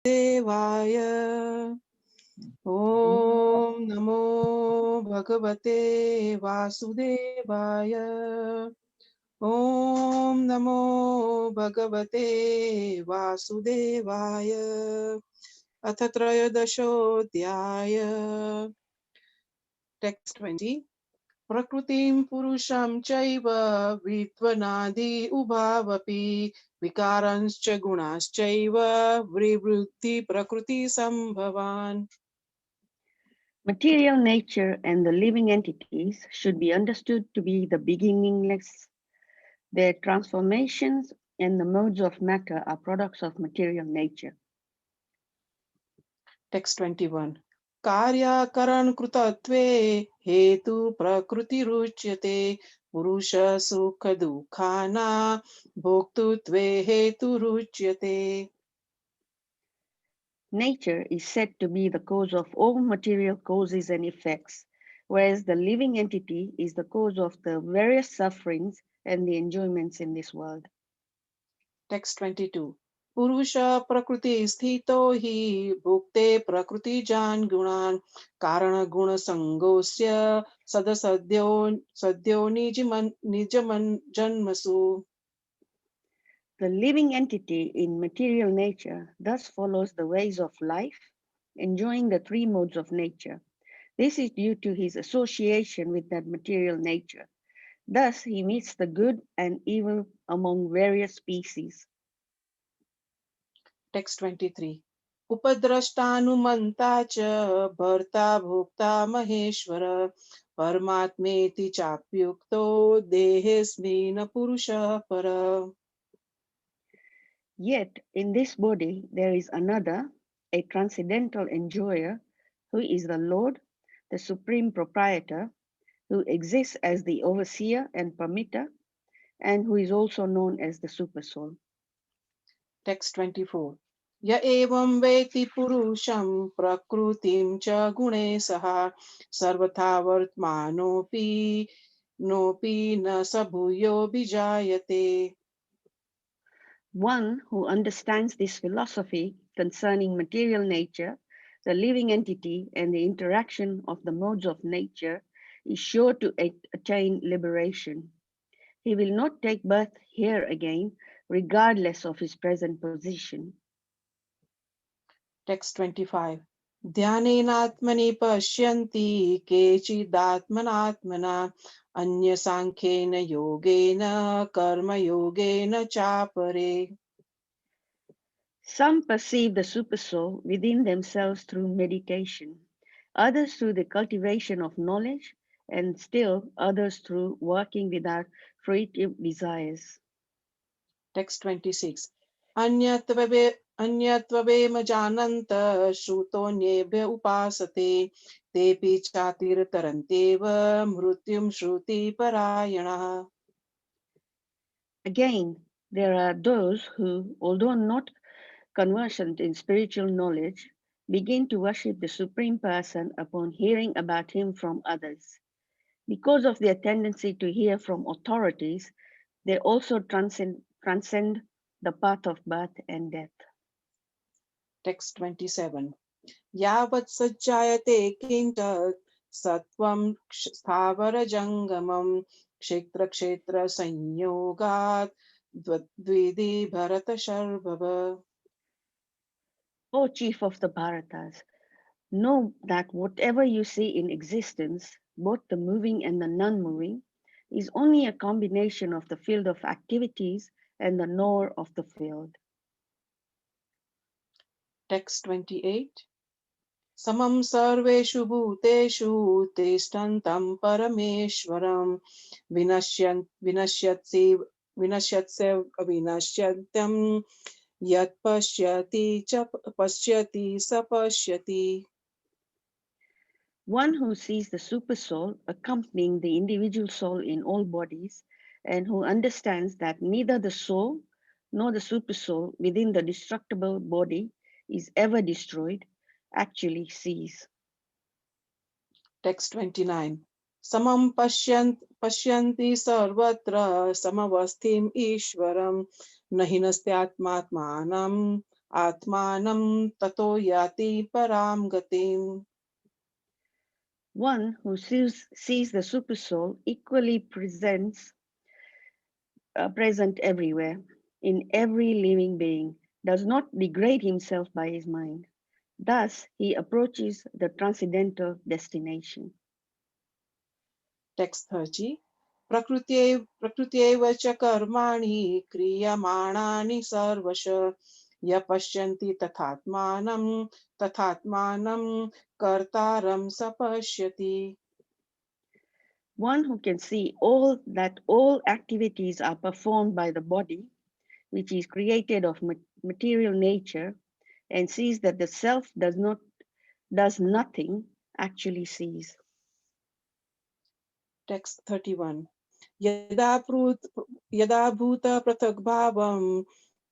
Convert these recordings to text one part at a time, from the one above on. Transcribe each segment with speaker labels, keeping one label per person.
Speaker 1: Devaya. Om Namo Bhagavate Vasudevaya. Om Namo Bhagavate Vasudevaya. Atha Trayodashodhyaya. Text 20. Prakritim Purusham Chaiva Vitvanadi Ubhavapi Vikaranscha Gunaschaiva Vrivrutti Prakriti Sambhavan.
Speaker 2: Material nature and the living entities should be understood to be the beginningless. Their transformations and the modes of matter are products of material nature.
Speaker 1: Text 21. Karya karan krutatve hetu prakriti ruchyate purusha sukha dukhana bhoktutve hetu ruchyate.
Speaker 2: Nature is said to be the cause of all material causes and effects, whereas the living entity is the cause of the various sufferings and the enjoyments in this world.
Speaker 1: Text 22. Purusha prakriti sthito hi bhukte prakriti jan gunan karana guna sangosya sadyo nijaman janmasu.
Speaker 2: The living entity in material nature thus follows the ways of life, enjoying the three modes of nature. This is due to his association with that material nature. Thus, he meets the good and evil among various species.
Speaker 1: Text 23. Upadrashtanumanta cha bharta bhokta maheshwara paramatmeti chapyukto dehesmina purusha para.
Speaker 2: Yet, in this body, there is another, a transcendental enjoyer, who is the Lord, the supreme proprietor, who exists as the overseer and permitter, and who is also known as the supersoul.
Speaker 1: Text 24. Ya evam veti purusham prakrutim cha gune saha sarvatha vartmanopi nopi na sabhuyo bijayate.
Speaker 2: One who understands this philosophy concerning material nature, the living entity, and the interaction of the modes of nature is sure to attain liberation. He will not take birth here again, regardless of his present position.
Speaker 1: Text 25. Dhyanenatmani pashyanti kechidatmanatmana anya sankhena yogena karma yogena chapare.
Speaker 2: Some perceive the supersoul within themselves through meditation, others through the cultivation of knowledge, and still others through working without fruitive desires.
Speaker 1: Text 26. Anyatvabe jananta shrutonyebhya upasate tepi chatirtaranteva mrutyum shruti parayana.
Speaker 2: Again, there are those who, although not conversant in spiritual knowledge, begin to worship the Supreme Person upon hearing about him from others. Because of their tendency to hear from authorities, they also transcend the path of birth and death.
Speaker 1: Text 27. Yavat sajjayate kintat satvam sthavara jangamam kshetra kshetra sanyogat dvidi bharata sharbhava.
Speaker 2: O chief of the Bharatas, know that whatever you see in existence, both the moving and the non-moving, is only a combination of the field of activities and the knower of the field.
Speaker 1: Text 28. Samam sarveshu bhuteshu tishtantam parameshwaram vinashyatsya avinashyantam yat pashyati cha pashyati sapashyati.
Speaker 2: One who sees the supersoul accompanying the individual soul in all bodies, and who understands that neither the soul nor the supersoul within the destructible body is ever destroyed, actually sees.
Speaker 1: Text 29. Samam pashyanti sarvatra samavasthim ishwaram nahinastyaatmatmanam Atmanam tato yati param gatim.
Speaker 2: One who sees the supersoul equally present everywhere, in every living being, does not degrade himself by his mind. Thus, he approaches the transcendental destination.
Speaker 1: Text 30. Prakrutyev cha karmani kriyamanani sarvasha yapashyanti tathatmanam kartaram sapashyati.
Speaker 2: One who can see that all activities are performed by the body, which is created of material nature, and sees that the self does nothing, actually sees.
Speaker 1: Text 31. Yada bhuta prathak bhavam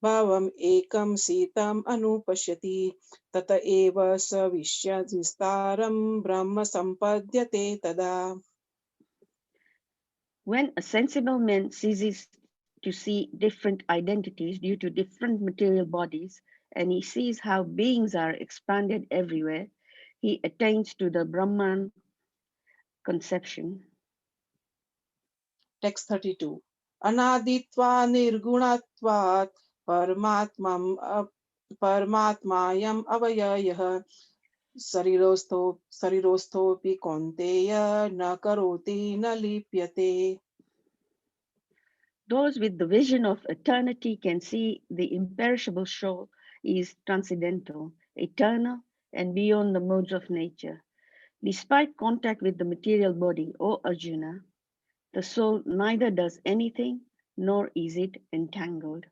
Speaker 1: ekam sitam anupashyati tata eva savishya vistaram brahma sampadhyate tada.
Speaker 2: When a sensible man ceases to see different identities due to different material bodies, and he sees how beings are expanded everywhere, he attains to the Brahman conception.
Speaker 1: Text 32. Anaditva nirgunatvat paramatmayam avayayah sarirosthopi konteya na karoti na lipyate.
Speaker 2: Those with the vision of eternity can see the imperishable soul is transcendental, eternal, and beyond the modes of nature. Despite contact with the material body, O Arjuna, the soul neither does anything nor is it entangled.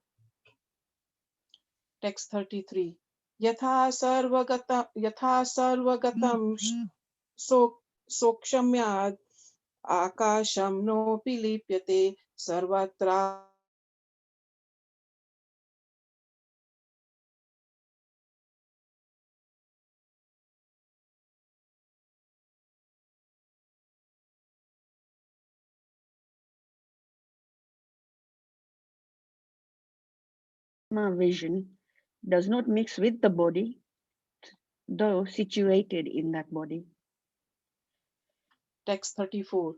Speaker 1: Text 33. Yatha sarvagatam sokshamyad akasham no pilipyate sarvatra.
Speaker 2: Vision does not mix with the body, though situated in that body.
Speaker 1: Text 34.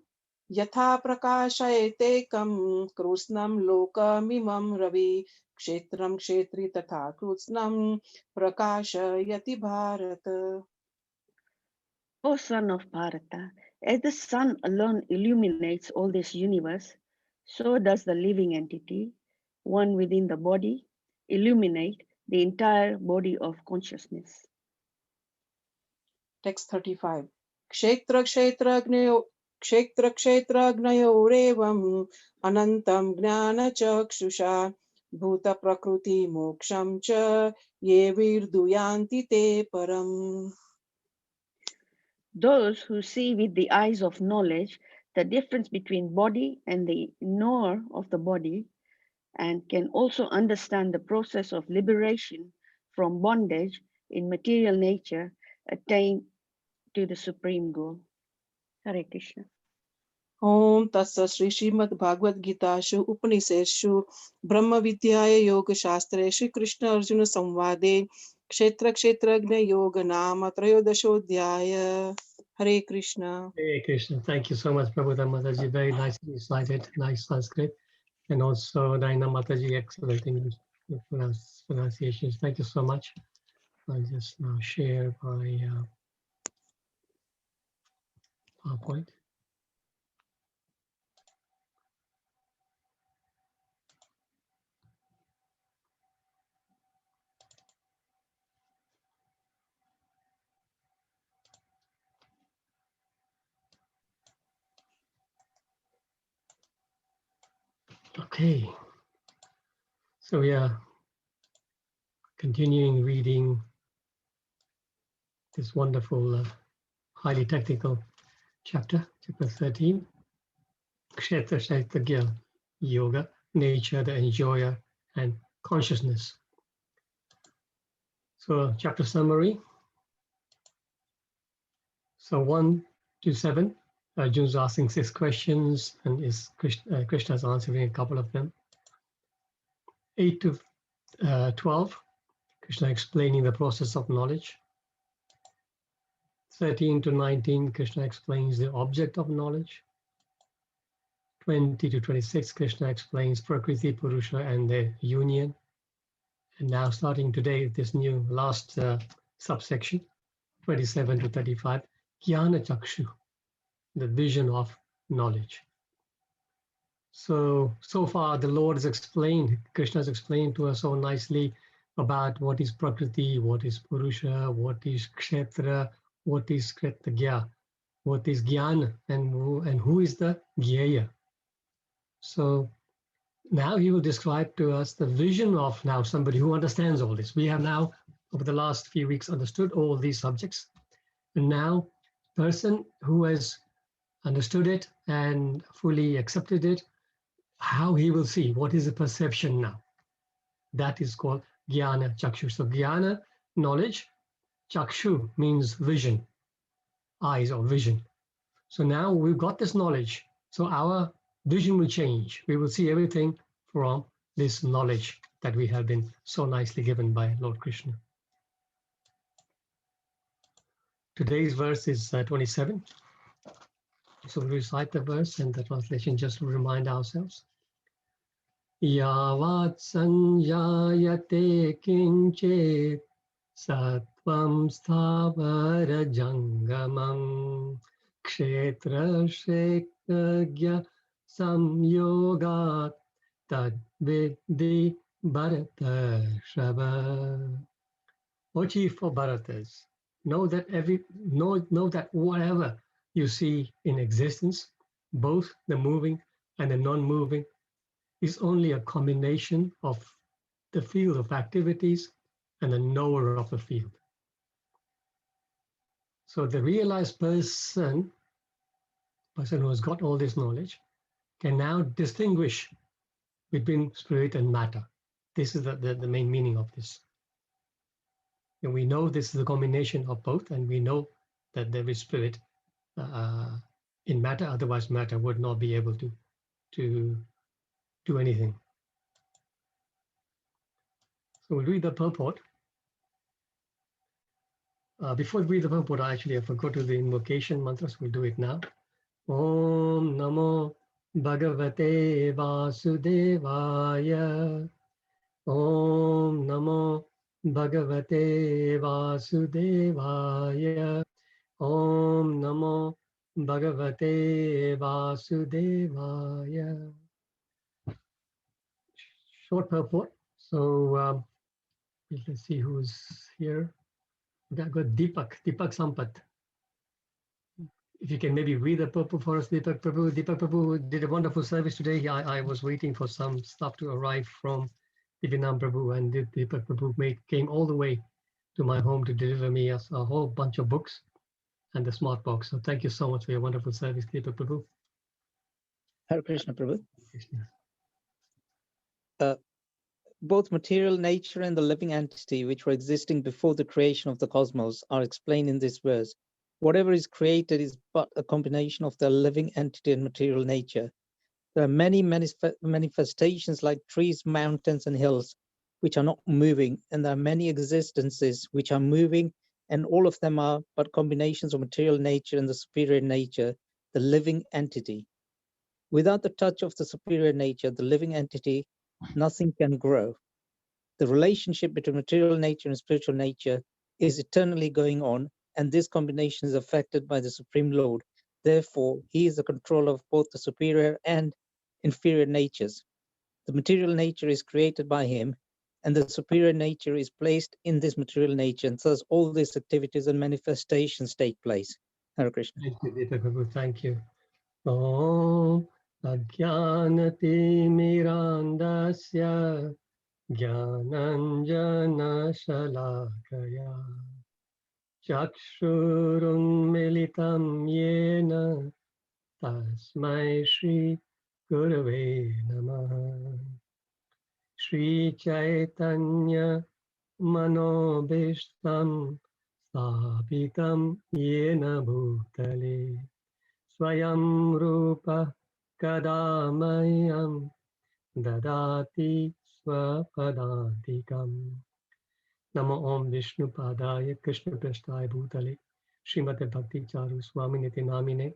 Speaker 1: Yatha prakashayate krusnam lokamimam ravi kshetram kshetri tatha krusnam prakashayati bharata.
Speaker 2: O son of Bharata, as the sun alone illuminates all this universe, so does the living entity, one within the body, illuminate the entire body of consciousness.
Speaker 1: Text 35. Kshetra-kshetragnayorevam anantam jnana-chakshusha bhuta prakriti moksham cha ye virduyanti te param.
Speaker 2: Those who see with the eyes of knowledge the difference between body and the knower of the body, and can also understand the process of liberation from bondage in material nature, attain to the supreme goal. Hare Krishna.
Speaker 1: Om Tatsa Shri Srimad Bhagavad Gita Upanishadeshu Brahma Vidyaya Yoga Shastre Shri Krishna Arjuna Samvade Kshetra Kshetragna Yoga Nama Trayodashodhyaya. Hare Krishna.
Speaker 3: Hare Krishna. Thank you so much, Prabhupada Mataji. Very nicely recited, nice Sanskrit. And also Naina Mataji, excellent English pronunciations. Thank you so much. I'll just now share my PowerPoint. Okay, so we are continuing reading this wonderful, highly technical chapter 13, Kshetra Kshetragya Yoga, nature, the enjoyer, and consciousness. So chapter summary. So 1 to 7, Arjun's asking 6 questions and Krishna's answering a couple of them. 8 to 12, Krishna explaining the process of knowledge. 13 to 19, Krishna explains the object of knowledge. 20 to 26, Krishna explains Prakriti, Purusha and their union. And now starting today, this new last subsection, 27 to 35, Jnana Chakshu, the vision of knowledge. So far the Lord has explained, Krishna has explained to us so nicely about what is Prakriti, what is Purusha, what is Kshetra, what is Kritagya, what is Jnana, and who is the Jnaya. So now he will describe to us the vision of now somebody who understands all this. We have now, over the last few weeks, understood all these subjects. And now, person who has understood it and fully accepted it, how he will see, what is the perception now? That is called Jnana Chakshu. So Jnana, knowledge, Chakshu means vision, eyes or vision. So now we've got this knowledge. So our vision will change. We will see everything from this knowledge that we have been so nicely given by Lord Krishna. Today's verse is 27. So we'll recite the verse and the translation just to remind ourselves. Yavat sanjayate kinchet sattvam sthavara jangamam kshetra shekagya samyogat tad vidhi bharata shava. O chief of Bharatas, know that whatever you see in existence, both the moving and the non-moving, is only a combination of the field of activities and the knower of the field. So the realized person who has got all this knowledge, can now distinguish between spirit and matter. This is the main meaning of this. And we know this is a combination of both, and we know that there is spirit in matter, otherwise matter would not be able to do anything. So we'll read the purport. Before we read the purport, I forgot to do the invocation mantras. We'll do it now. Om Namo Bhagavate Vasudevaya. Om Namo Bhagavate Vasudevaya. Om Namo Bhagavate Vasudevaya. Short purport. So let's see who's here. We've got Deepak Sampat. If you can maybe read the purport for us, Deepak Prabhu. Deepak Prabhu did a wonderful service today. I was waiting for some stuff to arrive from Divinam Prabhu, and Deepak Prabhu came all the way to my home to deliver me a whole bunch of books and the smart box. So thank you so much for your wonderful service, Deepak Prabhu.
Speaker 4: Hare Krishna, Prabhu. Both material nature and the living entity which were existing before the creation of the cosmos are explained in this verse. Whatever is created is but a combination of the living entity and material nature. There are many manifestations like trees, mountains, and hills, which are not moving, and there are many existences which are moving, and all of them are but combinations of material nature and the superior nature, the living entity. Without the touch of the superior nature, the living entity, nothing can grow. The relationship between material nature and spiritual nature is eternally going on, and this combination is affected by the Supreme Lord. Therefore, he is the controller of both the superior and inferior natures. The material nature is created by him, and the superior nature is placed in this material nature, and thus all these activities and manifestations take place. Hare Krishna.
Speaker 3: Thank you, Deepak Prabhu. Thank you. Om Ajnanati Mirandasya Jnananjana Shalakaya Chakshurunmilitam Yena Tasmai Shri Gurave Namaha. Shri Chaitanya Manobishtam Sthapitam Yena Bhutale Swayam Rupa Kadamayam Dadati Swapadantikam Nama Om Vishnu Padaya Krishna Prasthaya Bhutale Srimate Bhakti Charu Swaminiti Namine.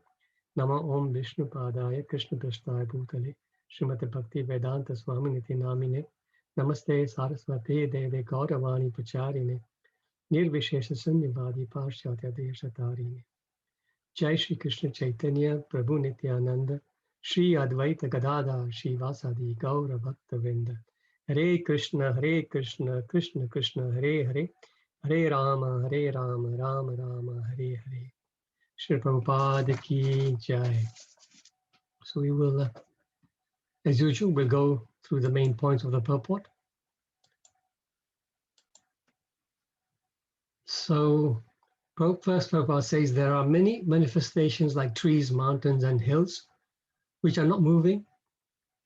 Speaker 3: Nama Om Vishnu Padaya Krishna Prasthaya Bhutale Srimate Bhakti Vedanta Swaminiti Namine. Namaste Saraswati Deve Gauravani Pacharine Nirvishesha Sunyavadi Parshatya Deshatarine. Jai Shri Krishna Chaitanya Prabhu Nityananda Shri Advaita Gadadhar Shri Vasadi Gaura Bhakta Vrinda. Hare Krishna Krishna Krishna Hare Hare Hare Rama Rama Rama Hare Hare. Shri Prabhupada Ki Jai. So we will, as usual, we'll go through the main points of the purport. So first Prabhupada says there are many manifestations like trees, mountains, and hills which are not moving,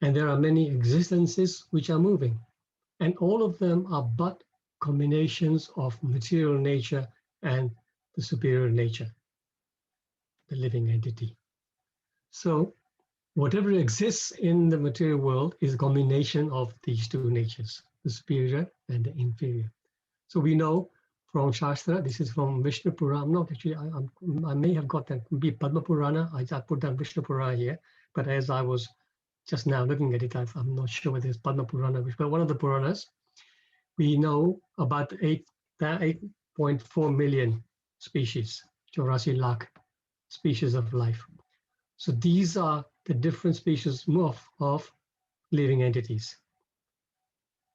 Speaker 3: and there are many existences which are moving, and all of them are but combinations of material nature and the superior nature, the living entity. So whatever exists in the material world is a combination of these two natures, the superior and the inferior. So we know from Shastra, this is from Vishnu Purana. I'm not actually, I may have got that, be Padma Purana. I put down Vishnu Purana here, but as I was just now looking at it, I'm not sure whether it's Padma Purana, but one of the Puranas, we know about 8.4 million species, 84 lakh species of life. So these are the different species of living entities.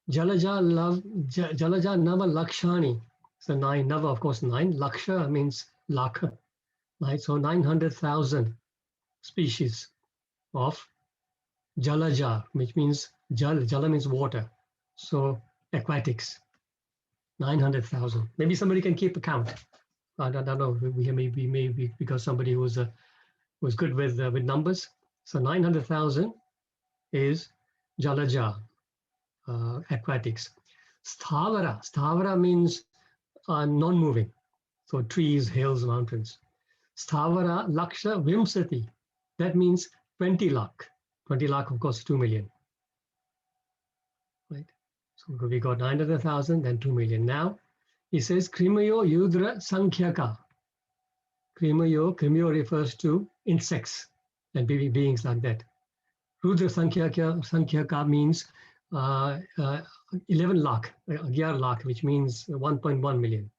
Speaker 3: Jalaja Nava Lakshani. So 9, Nava, of course, 9. Laksha means lakh, right? So 900,000 species of Jalaja, which means Jala means water. So aquatics, 900,000. Maybe somebody can keep a count. I don't know. Maybe because somebody was good with numbers. So 900,000 is Jalaja, aquatics. Sthavara means non-moving. So trees, hills, mountains. Sthavara Laksha Vimsati. That means 20 lakh. 20 lakh, of course, 2 million. Right? So we got 900,000, then 2 million. Now, he says Krimayo Yudra Sankhyaka. Krimayo refers to insects and beings like that. Rudra Sankhyaka means 11 lakh, 11 lakh, which means 1.1 million.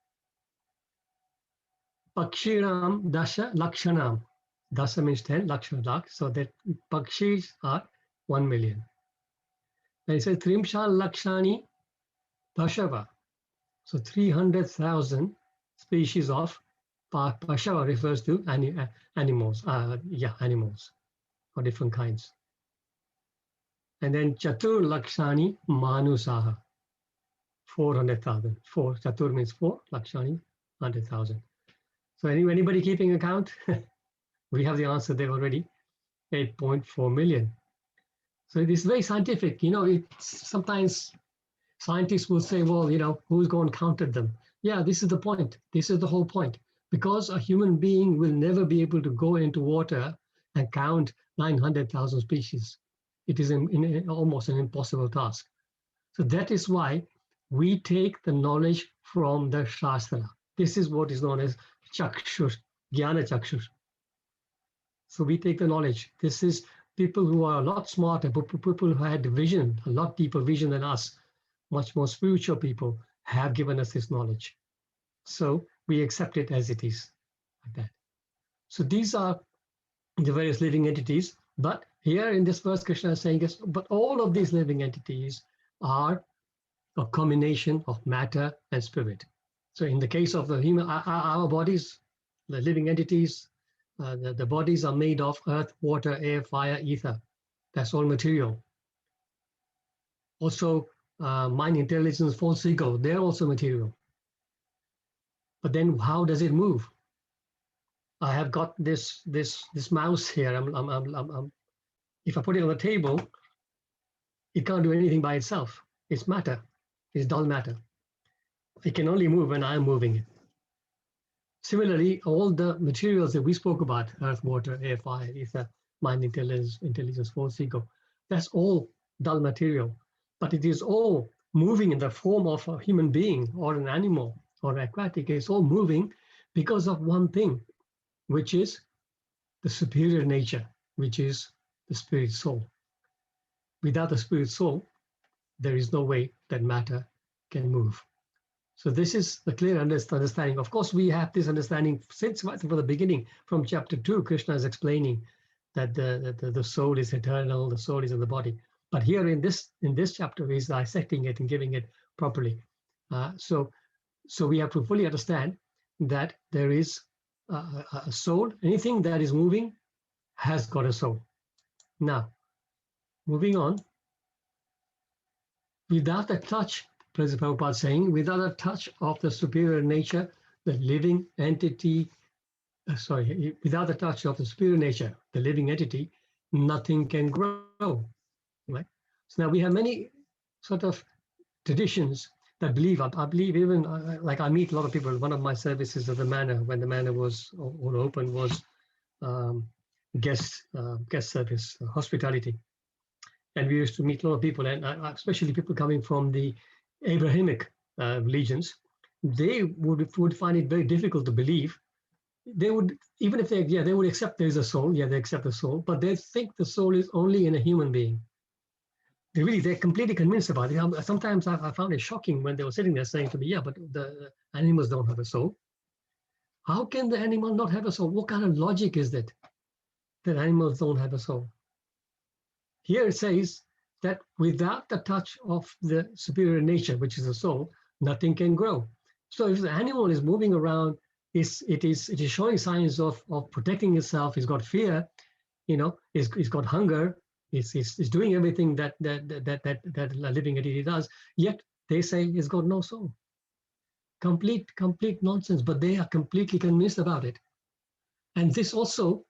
Speaker 3: Pakshiram Dasha Lakshanam. Dasha means 10, Laksha lakh. So that Pakshis are 1 million. And it says Trimsha Lakshani Pashava. So 300,000 species of Pashava refers to animals, animals of different kinds. And then Chatur Lakshani Manusaha, 400,000. Chatur means 4, Lakshani, 100,000. So anybody keeping account? We have the answer there already, 8.4 million. So it is very scientific. Sometimes scientists will say, well, who's going to count them? Yeah, this is the point. This is the whole point. Because a human being will never be able to go into water and count 900,000 species. It is almost an impossible task. So that is why we take the knowledge from the Shastra. This is what is known as Chakshur, Jnana Chakshur. So we take the knowledge. This is people who are a lot smarter, people who had vision, a lot deeper vision than us, much more spiritual people have given us this knowledge. So we accept it as it is, like that. So these are the various living entities. But here in this verse, Krishna is saying, but all of these living entities are a combination of matter and spirit. So in the case of the human, our bodies, the living entities, the bodies are made of earth, water, air, fire, ether. That's all material. Also, mind, intelligence, false ego, they're also material. But then how does it move? I have got this mouse here. If I put it on the table, it can't do anything by itself. It's matter. It's dull matter. It can only move when I'm moving it. Similarly, all the materials that we spoke about, earth, water, air, fire, ether, mind, intelligence, false ego, that's all dull material. But it is all moving in the form of a human being or an animal or aquatic, is all moving because of one thing, which is the superior nature, which is the spirit soul. Without the spirit soul, there is no way that matter can move. So this is the clear understanding. Of course, we have this understanding since right from the beginning. From chapter 2, Krishna is explaining that the soul is eternal, the soul is in the body. But here in this chapter, he's dissecting it and giving it properly. So we have to fully understand that there is a soul. Anything that is moving has got a soul. Now, moving on. Without a touch, President Prabhupada saying, without a touch of the superior nature, the living entity, without the touch of the superior nature, the living entity, nothing can grow, right? So now we have many sort of traditions that believe, I believe even, like I meet a lot of people, one of my services of the manor, when the manor was all open, was guest service, hospitality. And we used to meet a lot of people, and especially people coming from the Abrahamic religions. They would find it very difficult to believe. They would, even if they would accept there is a soul. Yeah, they accept the soul, but they think the soul is only in a human being. They're completely convinced about it. Sometimes I found it shocking when they were sitting there saying to me, "Yeah, but the animals don't have a soul." How can the animal not have a soul? What kind of logic is that animals don't have a soul? Here it says that without the touch of the superior nature, which is the soul, nothing can grow. So if the animal is moving around, it is showing signs of protecting itself. It's got fear, it's got hunger. It's doing everything that a living entity does. Yet they say it's got no soul. Complete nonsense. But they are completely convinced about it, and this also.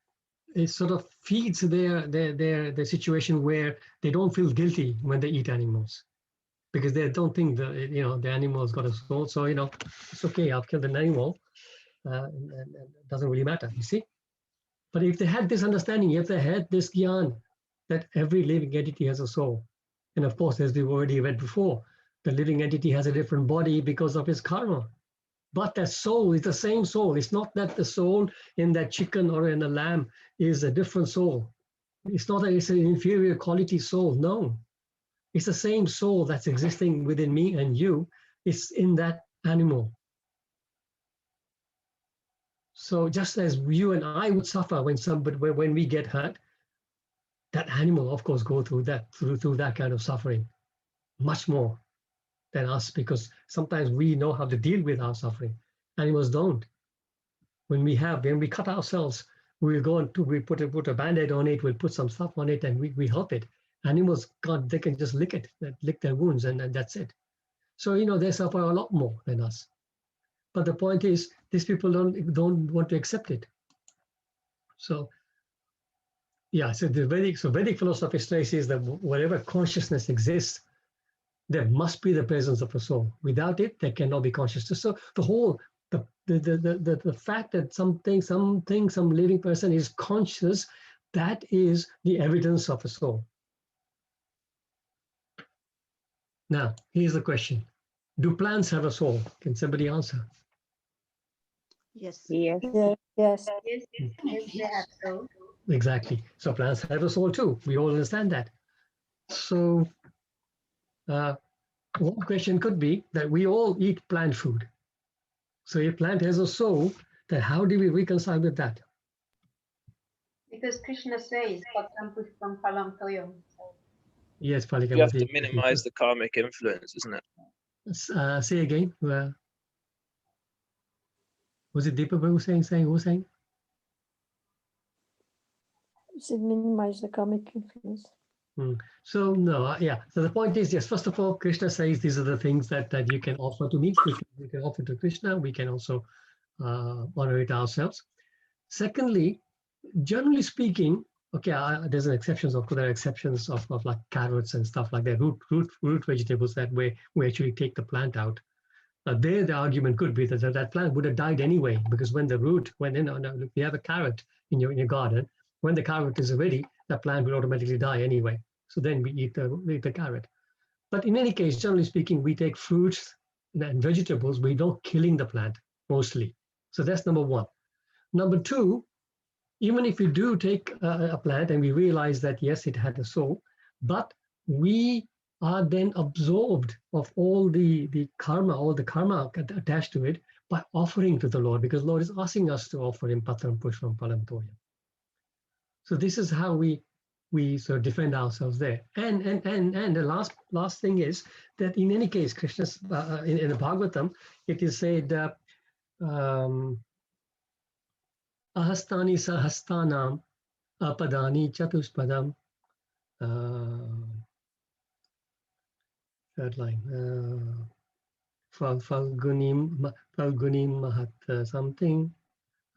Speaker 3: It sort of feeds their situation where they don't feel guilty when they eat animals, because they don't think the animal's got a soul. So it's okay. I've killed an animal, and it doesn't really matter. You see, but if they had this understanding, if they had this gyan that every living entity has a soul, and of course, as we've already read before, the living entity has a different body because of his karma. But that soul is the same soul. It's not that the soul in that chicken or in a lamb is a different soul. It's not that it's an inferior quality soul. No, it's the same soul that's existing within me and you. It's in that animal. So just as you and I would suffer when we get hurt, that animal, of course, go through that kind of suffering, much more than us, because sometimes we know how to deal with our suffering. Animals don't. When we cut ourselves, we put a band-aid on it, we'll put some stuff on it, and we help it. Animals they can just lick their wounds, and that's it. So they suffer a lot more than us. But the point is, these people don't want to accept it. So yeah, so Vedic philosophy says that wherever consciousness exists, there must be the presence of a soul. Without it, there cannot be consciousness. So the fact that some living person is conscious, that is the evidence of a soul. Now, here's the question. Do plants have a soul? Can somebody answer?
Speaker 5: Yes.
Speaker 2: Yes.
Speaker 5: Yes.
Speaker 3: Exactly. So plants have a soul too. We all understand that. So one question could be that we all eat plant food. So if plant has a soul, then how do we reconcile with that?
Speaker 6: Because Krishna says, "Patram pushpam phalam toyam."
Speaker 3: Yes,
Speaker 7: You have to minimize the karmic influence, isn't it?
Speaker 3: Say again. Was it Deepa who was saying?
Speaker 5: Should minimize the karmic influence.
Speaker 3: So no, So the point is, yes. First of all, Krishna says these are the things that you can offer to me. We can offer to Krishna. We can also honor it ourselves. Secondly, generally speaking, okay, there's exceptions. Of course, there are exceptions of like carrots and stuff like that. Root vegetables that way we actually take the plant out. There, the argument could be that plant would have died anyway, because when the root, if you have a carrot in your garden, when the carrot is ready, that plant will automatically die anyway. So then we eat the carrot. But in any case, generally speaking, we take fruits and vegetables, we don't killing the plant mostly. So that's number one. Number two, even if we do take a plant and we realize that, yes, it had a soul, but we are then absorbed of all the karma attached to it by offering to the Lord, because Lord is asking us to offer him patram pushpam phalam toyam. So this is how we sort of defend ourselves there. And the last thing is that in any case, Krishna's in the Bhagavatam, it is said ahastani sahastanam apadani chatuspadam. Third line. Falgunim mahat something.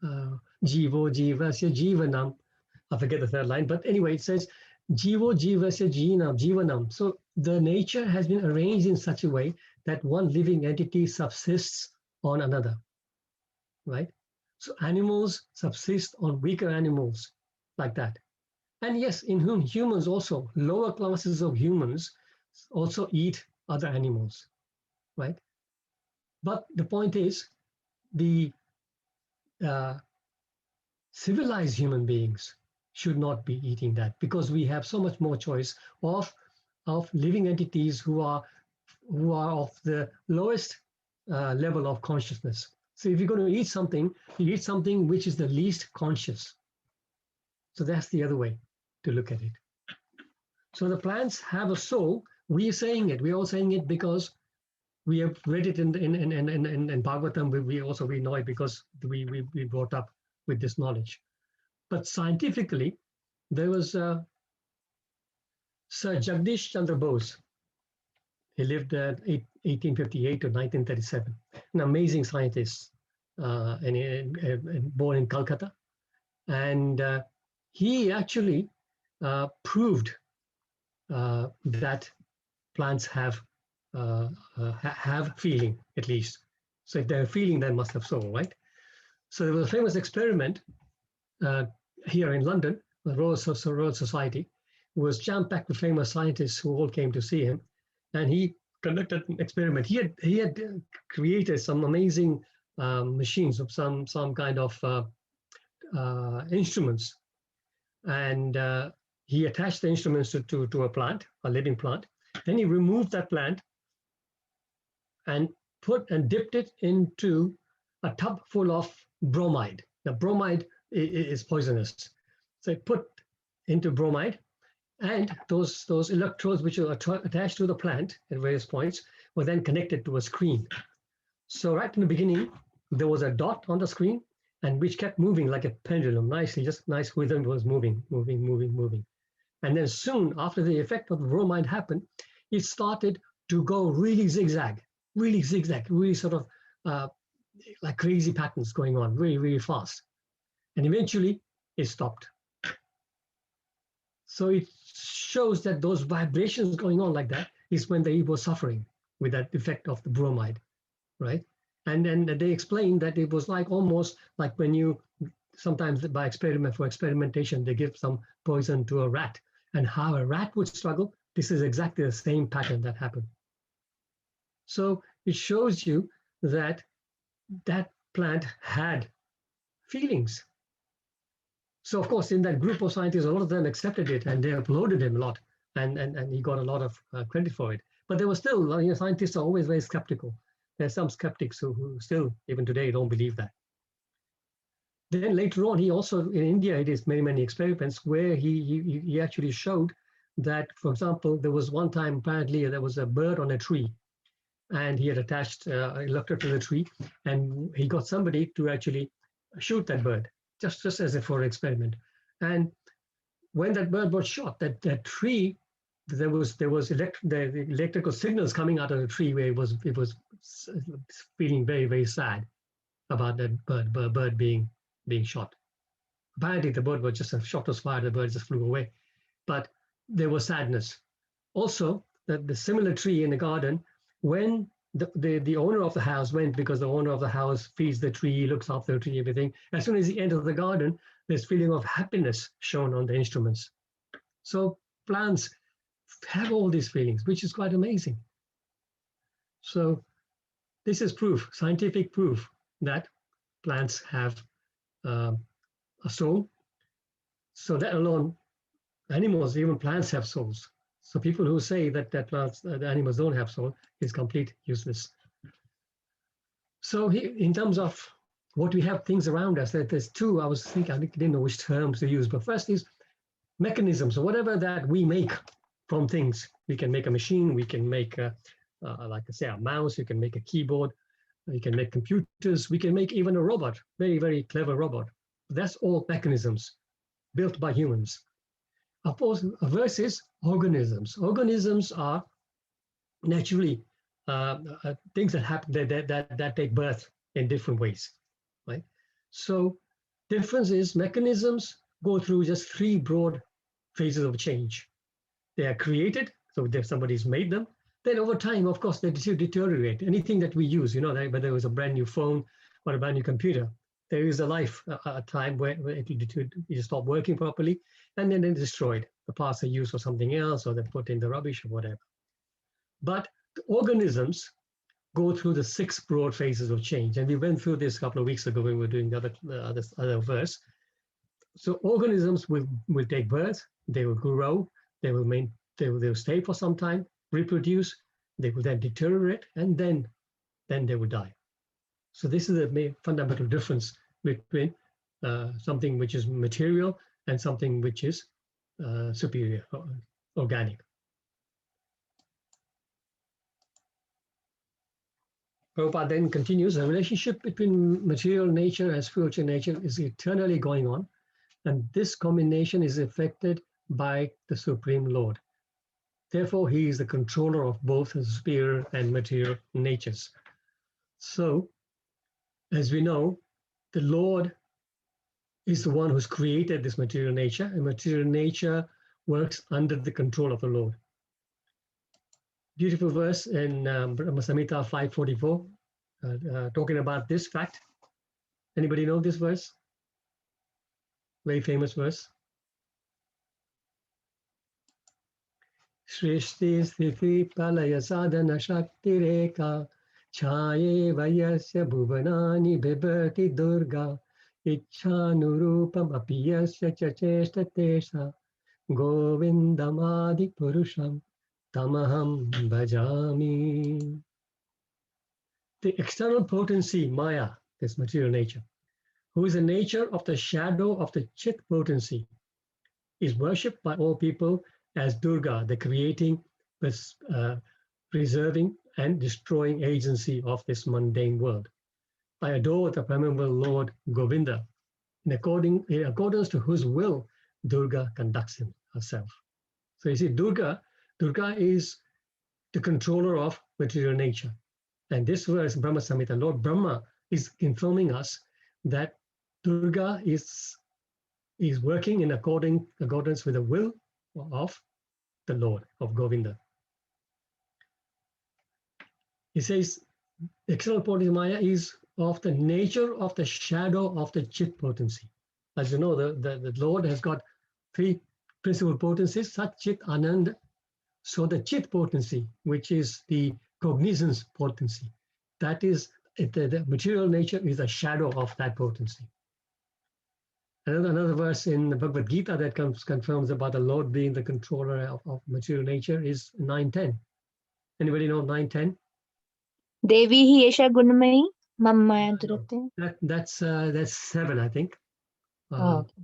Speaker 3: Jivo jivasya jivanam. I forget the third line, but anyway, it says Jivo jivasya jivanam. So the nature has been arranged in such a way that one living entity subsists on another, right? So animals subsist on weaker animals like that. And yes, in whom humans also, lower classes of humans also eat other animals, right? But the point is, the civilized human beings should not be eating that, because we have so much more choice of living entities who are of the lowest level of consciousness. So if you're going to eat something, you eat something which is the least conscious. So that's the other way to look at it. So the plants have a soul. We're all saying it because we have read it in Bhagavatam. We know it because we brought up with this knowledge. But scientifically, there was Sir Jagdish Chandra Bose. He lived at 1858 to 1937. An amazing scientist, and born in Calcutta, and he actually proved that plants have feeling, at least. So if they're feeling, they must have soul, right? So there was a famous experiment here in London, the Royal Society, was jam-packed with famous scientists who all came to see him, and he conducted an experiment. He had created some amazing machines of some kind of instruments, and he attached the instruments to a plant, a living plant. Then he removed that plant and dipped it into a tub full of bromide. Now, bromide is poisonous. So he put into bromide, and those electrodes which are attached to the plant at various points were then connected to a screen. So right in the beginning, there was a dot on the screen, and which kept moving like a pendulum, just nice rhythm was moving. And then soon after the effect of the bromide happened, it started to go really zigzag, really sort of like crazy patterns going on, really fast. And eventually it stopped. So it shows that those vibrations going on like that is when they were suffering with that effect of the bromide, right? And then they explained that it was like almost like when you sometimes for experimentation, they give some poison to a rat, and how a rat would struggle. This is exactly the same pattern that happened. So it shows you that that plant had feelings. So of course, in that group of scientists, a lot of them accepted it, and they applauded him a lot, and he got a lot of credit for it. But there was still, scientists are always very skeptical. There's some skeptics who still, even today, don't believe that. Then later on, he also, in India, it is many experiments where he actually showed that, for example, there was one time, apparently, there was a bird on a tree, and he had attached an electrode to the tree, and he got somebody to actually shoot that bird, just as if for an experiment. And when that bird was shot, that tree, there was the electrical signals coming out of the tree where it was feeling very sad about that bird being shot. Apparently the bird was just a shot was fired, the bird just flew away, but there was sadness. Also, the similar tree in the garden, when the owner of the house went, because the owner of the house feeds the tree, looks after the tree, everything, as soon as he enters the garden, there's feeling of happiness shown on the instruments. So plants have all these feelings, which is quite amazing. So this is proof, scientific proof, that plants have a soul. So that alone, animals, even plants have souls. So people who say that plants, the animals don't have soul is complete useless. So in terms of what we have things around us, there's two, I was thinking, I didn't know which terms to use, but first is mechanisms. So whatever that we make from things, we can make a machine, we can make, like I say, a mouse, you can make a keyboard, you can make computers, we can make even a robot, very, very clever robot. That's all mechanisms built by humans. Of course, versus organisms. Organisms are naturally things that happen that take birth in different ways, right? So difference is mechanisms go through just three broad phases of change. They are created, so if somebody's made them. Then over time, of course, they deteriorate. Anything that we use, you know, whether it was a brand new phone or a brand new computer, there is a life, a time where it stop working properly, and then they're destroyed. The parts are used for something else, or they're put in the rubbish or whatever. But the organisms go through the 6 broad phases of change, and we went through this a couple of weeks ago when we were doing the other verse. So organisms will take birth, they will grow, they will stay for some time, reproduce, they will then deteriorate, and then they will die. So this is the fundamental difference between something which is material and something which is superior, organic. Prabhupada then continues, the relationship between material nature and spiritual nature is eternally going on, and this combination is affected by the Supreme Lord. Therefore, he is the controller of both the spirit and material natures. So, as we know, the Lord is the one who's created this material nature, and material nature works under the control of the Lord. Beautiful verse in Brahma Samhita 5:44, talking about this fact. Anybody know this verse? Very famous verse. Shrishti Sthiti Palaya Sadhana Shakti Rekha Chaye Vayasya Bhuvanani Bibhati Durga Ichhanurupam Apiyasya Chacheshta Tesha Govindamadi Purusham Tamaham Bhajami. The external potency, Maya, this material nature, who is the nature of the shadow of the Chit potency, is worshipped by all people as Durga, the creating, preserving, and destroying agency of this mundane world. I adore the primeval Lord Govinda, in accordance to whose will Durga conducts herself. So you see, Durga is the controller of material nature. And this verse, Brahma Samhita, Lord Brahma is informing us that Durga is working in accordance with the will of the Lord, of Govinda. He says, external potency Maya is of the nature of the shadow of the Chit potency. As you know, the Lord has got 3 principal potencies, Sat, Chit, Anand. So the Chit potency, which is the cognizance potency, that is, the material nature is a shadow of that potency. Another verse in the Bhagavad Gita that confirms about the Lord being the controller of material nature is 9:10. Anybody know 9:10?
Speaker 8: Devi hi esha gunmayi mammaya durate.
Speaker 3: That's 7, I think.
Speaker 8: Oh, okay.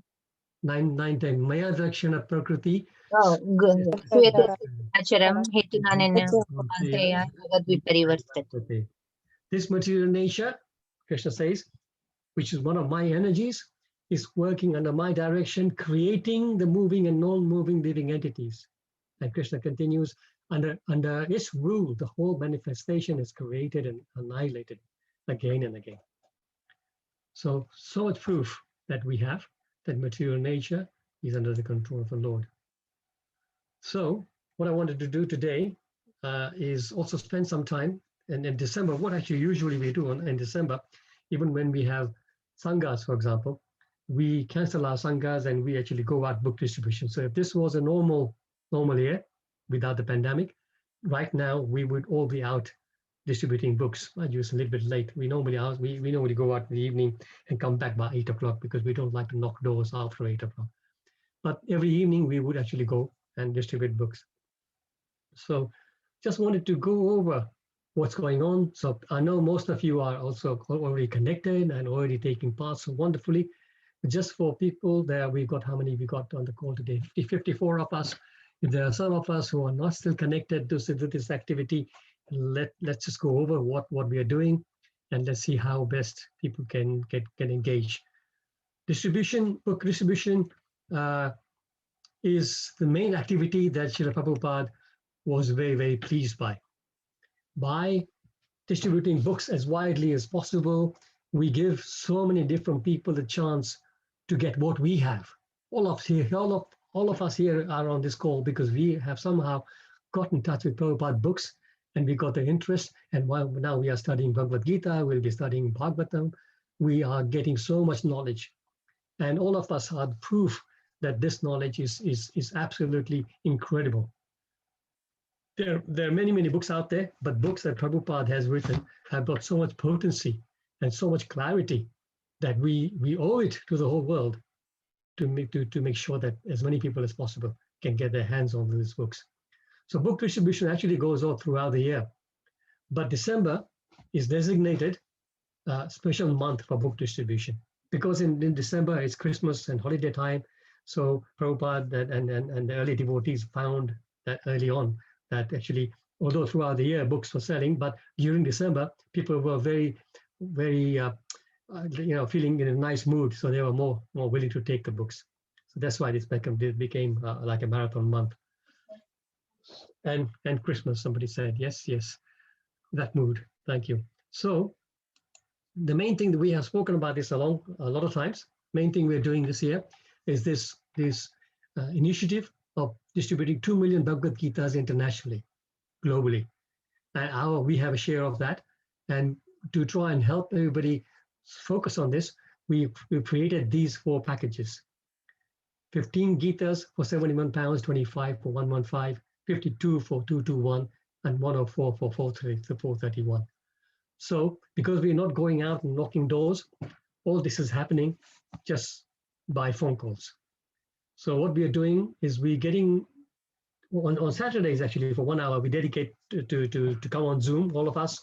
Speaker 3: 9:10. Maya Dakshana Prakriti.
Speaker 8: Oh, good. Acharam hetunanena antreya jagadviparivartate.
Speaker 3: This material nature, Krishna says, which is one of my energies, is working under my direction, creating the moving and non-moving living entities. And Krishna continues, under its rule, the whole manifestation is created and annihilated again and again. So much proof that we have that material nature is under the control of the Lord. So what I wanted to do today is also spend some time, and in December, what actually usually we do in December, even when we have sanghas, for example, we cancel our sanghas and we actually go out book distribution. So if this was a normal year, without the pandemic, right now we would all be out distributing books. I just a little bit late. We normally go out in the evening and come back by 8 o'clock because we don't like to knock doors after 8 o'clock. But every evening we would actually go and distribute books. So just wanted to go over what's going on. So I know most of you are also already connected and already taking part so wonderfully. Just for people there, we've got, how many we got on the call today? 54 of us. If there are some of us who are not still connected to this activity, let's just go over what we are doing, and let's see how best people can engage. Distribution, book distribution is the main activity that Srila Prabhupada was very, very pleased by. By distributing books as widely as possible, we give so many different people the chance to get what we have. All of us here are on this call because we have somehow got in touch with Prabhupada books, and we got the interest. And while now we are studying Bhagavad Gita, we'll be studying Bhagavatam. We are getting so much knowledge, and all of us are proof that this knowledge is absolutely incredible. There are many books out there, but books that Prabhupada has written have got so much potency and so much clarity that we owe it to the whole world to make sure that as many people as possible can get their hands on these books. So book distribution actually goes on throughout the year, but December is designated a special month for book distribution because in December it's Christmas and holiday time. So Prabhupada and the early devotees found that early on that actually, although throughout the year books were selling, but during December people were very feeling in a nice mood, so they were more willing to take the books. So that's why this became like a marathon month. And Christmas, somebody said, yes, that mood. Thank you. So the main thing that we have spoken about this a lot of times, main thing we're doing this year is this initiative of distributing 2 million Bhagavad Gitas internationally, globally. And we have a share of that. And to try and help everybody focus on this, we've created these 4 packages. 15 Gitas for £71, 25 for 115, 52 for 221, and 104 for 431. So because we're not going out and knocking doors, all this is happening just by phone calls. So what we are doing is we're getting, on Saturdays actually for 1 hour, we dedicate to come on Zoom, all of us.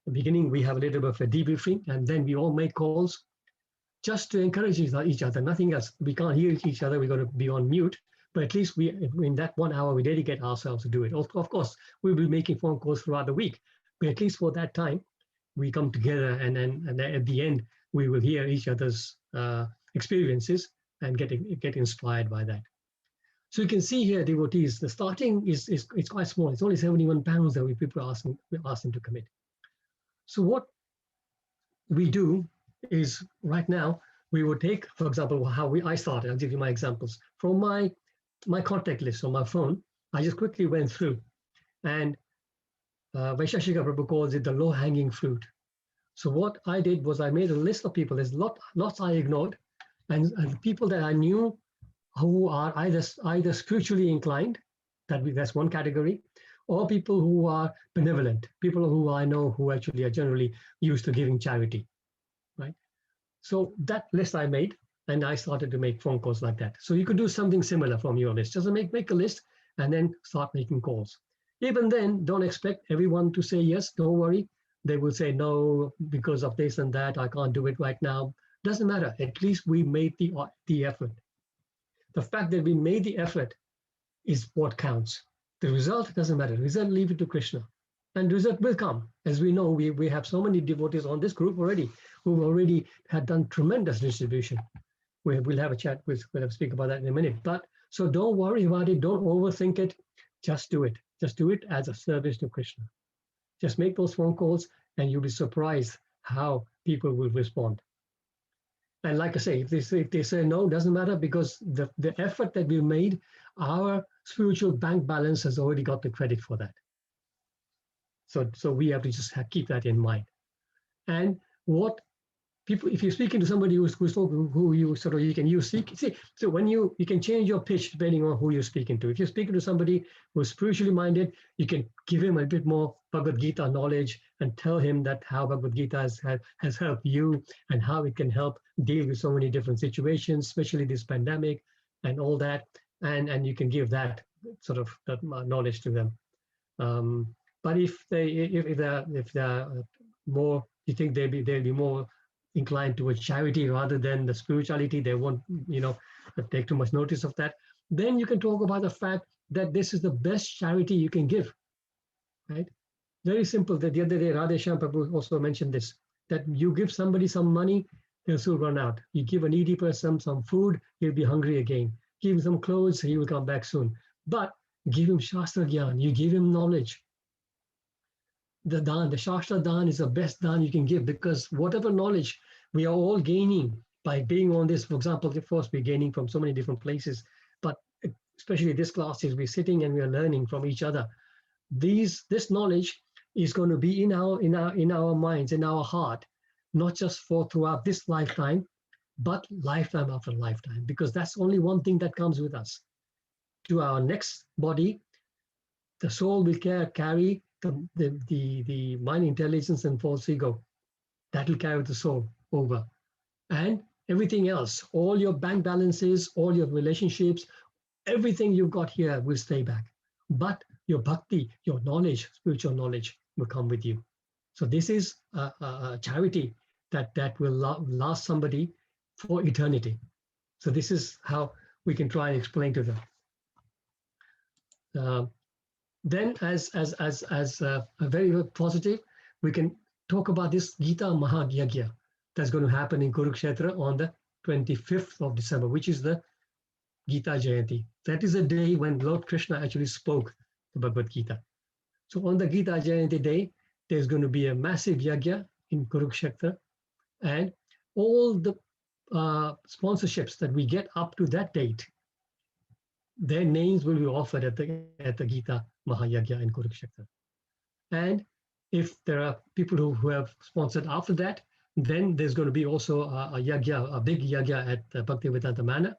Speaker 3: In the beginning, we have a little bit of a debriefing, and then we all make calls just to encourage each other, nothing else. We can't hear each other, we're going to be on mute, but at least in that 1 hour, we dedicate ourselves to do it. Of course, we'll be making phone calls throughout the week, but at least for that time, we come together, and then at the end, we will hear each other's experiences and get inspired by that. So you can see here, devotees, the starting is quite small. It's only £71 that people are asking to commit. So what we do is right now, we would take, for example, how I started. I'll give you my examples. From my contact list on my phone, I just quickly went through, and Vaishashika Prabhu calls it the low-hanging fruit. So what I did was I made a list of people. There's lots I ignored, and people that I knew who are either spiritually inclined, that's one category, or people who are benevolent, people who I know who actually are generally used to giving charity, right? So that list I made, and I started to make phone calls like that. So you could do something similar from your list. Just make a list and then start making calls. Even then, don't expect everyone to say yes. Don't worry. They will say no because of this and that. I can't do it right now. Doesn't matter. At least we made the effort. The fact that we made the effort is what counts. The result doesn't matter. The result, leave it to Krishna. And the result will come. As we know, we have so many devotees on this group already who already had done tremendous distribution. We'll have a chat, we'll speak about that in a minute. But so don't worry about it. Don't overthink it. Just do it. Just do it as a service to Krishna. Just make those phone calls and you'll be surprised how people will respond. And like I say, if they say no, doesn't matter, because the effort that we made, our spiritual bank balance has already got the credit for that. So we have to just keep that in mind. And what people, if you're speaking to somebody who you sort of, you can use, see, so when you can change your pitch depending on who you're speaking to. If you're speaking to somebody who's spiritually minded, you can give him a bit more Bhagavad Gita knowledge and tell him that how Bhagavad Gita has helped you and how it can help deal with so many different situations, especially this pandemic and all that. And you can give that sort of that knowledge to them. But if they're more, you think they'll be more inclined towards charity rather than the spirituality, they won't, take too much notice of that. Then you can talk about the fact that this is the best charity you can give, right? Very simple. That the other day, Radheshyam Prabhu also mentioned this, that you give somebody some money, they'll soon run out. You give a needy person some food, he'll be hungry again. Give him some clothes, he will come back soon. But give him Shastra Gyan, you give him knowledge. The Dan, the Shastra Dan is the best Dan you can give, because whatever knowledge we are all gaining by being on this, for example, of course, we're gaining from so many different places, but especially this class is we're sitting and we are learning from each other. This knowledge is going to be in our minds, in our heart, not just for throughout this lifetime, but lifetime after lifetime, because that's only one thing that comes with us. To our next body, the soul will carry the mind, intelligence, and false ego. That will carry the soul over. And everything else, all your bank balances, all your relationships, everything you've got here will stay back. But your bhakti, your knowledge, spiritual knowledge will come with you. So this is a charity that will last somebody for eternity. So this is how we can try and explain to them. Then as a very positive, we can talk about this Gita Mahayagya that's going to happen in Kurukshetra on the 25th of December, which is the Gita Jayanti. That is a day when Lord Krishna actually spoke the Bhagavad Gita. So on the Gita Jayanti day, there's going to be a massive yagya in Kurukshetra, and all the sponsorships that we get up to that date, their names will be offered at the Gita Mahayagya in Kurukshetra. And if there are people who have sponsored after that, then there's going to be also a yagya, a big yagya at Bhaktivedanta Manor,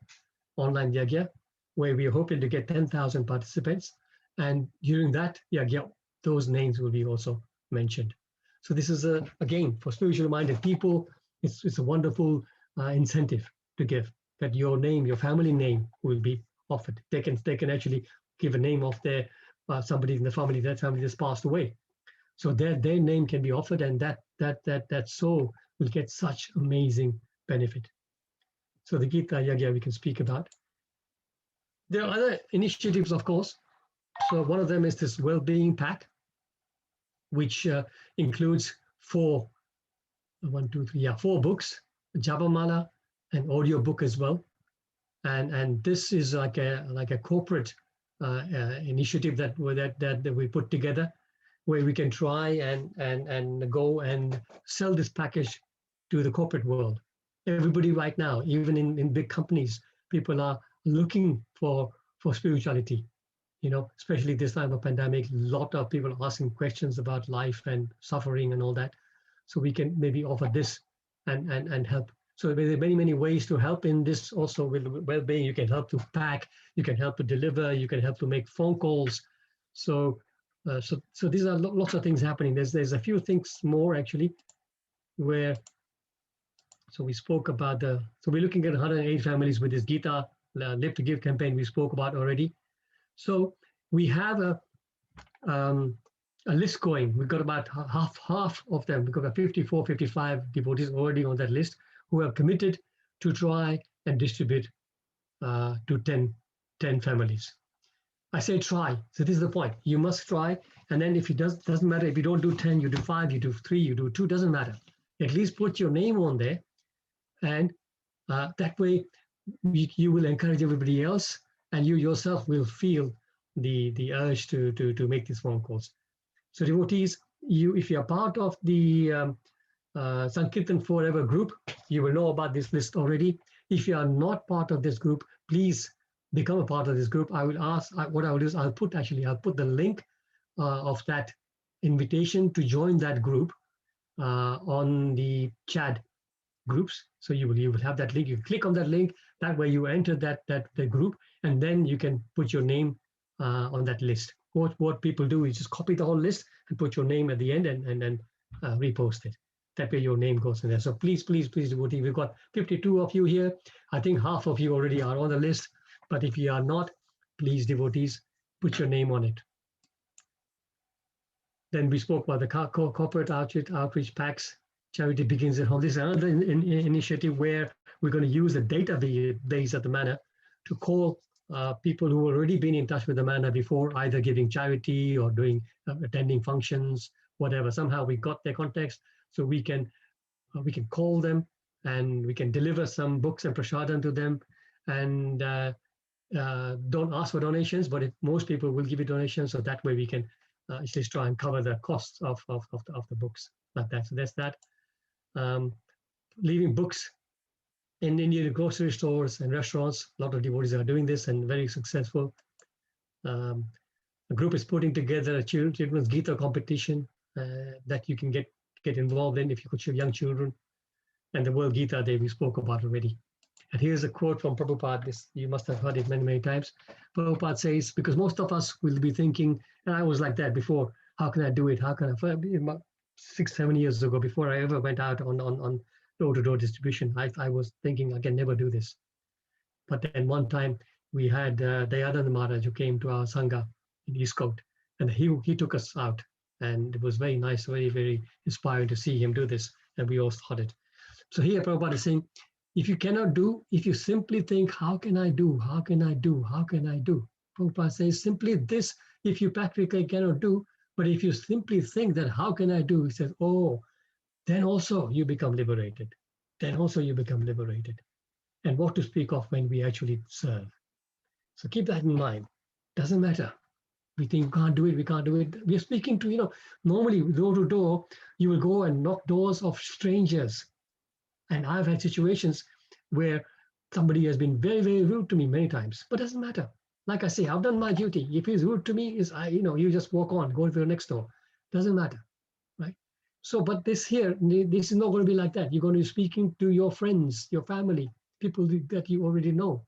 Speaker 3: online yagya, where we're hoping to get 10,000 participants. And during that yagya, those names will be also mentioned. So this is, again, for spiritually minded people, it's a wonderful incentive to give, that your name, your family name will be offered. They can actually give a name of their somebody in the family, that family that's passed away. So their name can be offered, and that soul will get such amazing benefit. So the Gita Yagya we can speak about. There are other initiatives, of course. So one of them is this well-being pack, which includes four books, Japamala, an audio book as well. And this is like a corporate initiative that we put together, where we can try and go and sell this package to the corporate world. Everybody right now, even in big companies, people are looking for spirituality, especially this time of pandemic. A lot of people are asking questions about life and suffering and all that. So we can maybe offer this and help. So there are many ways to help in this also with well-being. You can help to pack, you can help to deliver, you can help to make phone calls. So these are lots of things happening. There's a few things more actually, where, so we spoke about so we're looking at 108 families with this Gita Live2Give campaign we spoke about already. So we have a list going. We've got about half of them. We've got about 54, 55 devotees already on that list who have committed to try and distribute to 10 families. I say try. So this is the point. You must try. And then if it doesn't matter, if you don't do 10, you do 5, you do 3, you do 2, doesn't matter. At least put your name on there. And that way you will encourage everybody else, and you yourself will feel the urge to make these phone calls. So devotees, if you are part of the Sankirtan Forever group, you will know about this list already. If you are not part of this group, please become a part of this group. I will ask, what I will do is I'll put the link of that invitation to join that group on the chat groups. So you will have that link. You click on that link. That way you enter the group, and then you can put your name on that list. What people do is just copy the whole list and put your name at the end, and then repost it. That way your name goes in there. So please, devotee, we've got 52 of you here. I think half of you already are on the list. But if you are not, please, devotees, put your name on it. Then we spoke about the corporate outreach packs. Charity Begins at Home. This is another initiative where we're going to use the database at the manor to call people who already been in touch with the manor before, either giving charity or doing attending functions, whatever. Somehow we got their contacts, so we can call them and we can deliver some books and prasadam to them, and don't ask for donations, but if most people will give you donations, so that way we can at least try and cover the costs of the books like that. So there's that. Leaving books in Indian grocery stores and restaurants. A lot of devotees are doing this and very successful. The group is putting together a children's Gita competition that you can get involved in if you could show young children. And the World Gita Day we spoke about already. And here's a quote from Prabhupada. This, you must have heard it many, many times. Prabhupada says, because most of us will be thinking, and I was like that before, how can I do it? How can I? 6-7 years ago, before I ever went out on door-to-door distribution, I was thinking I can never do this. But then one time we had Dayananda Maharaj who came to our Sangha in East Coast, and he took us out. And it was very nice, very, very inspiring to see him do this. And we all started. So here Prabhupada is saying, if you cannot do, if you simply think, how can I do? How can I do? How can I do? Prabhupada says simply this, if you practically cannot do, but if you simply think that how can I do? He says, oh, then also you become liberated. Then also you become liberated. And what to speak of when we actually serve. So keep that in mind. Doesn't matter. We think we can't do it, we can't do it. We're speaking to, normally door to door, you will go and knock doors of strangers. And I've had situations where somebody has been very, very rude to me many times, but it doesn't matter. Like I say, I've done my duty. If he's rude to me, you just walk on, go to the next door. Doesn't matter, right? So, but this is not going to be like that. You're going to be speaking to your friends, your family, people that you already know.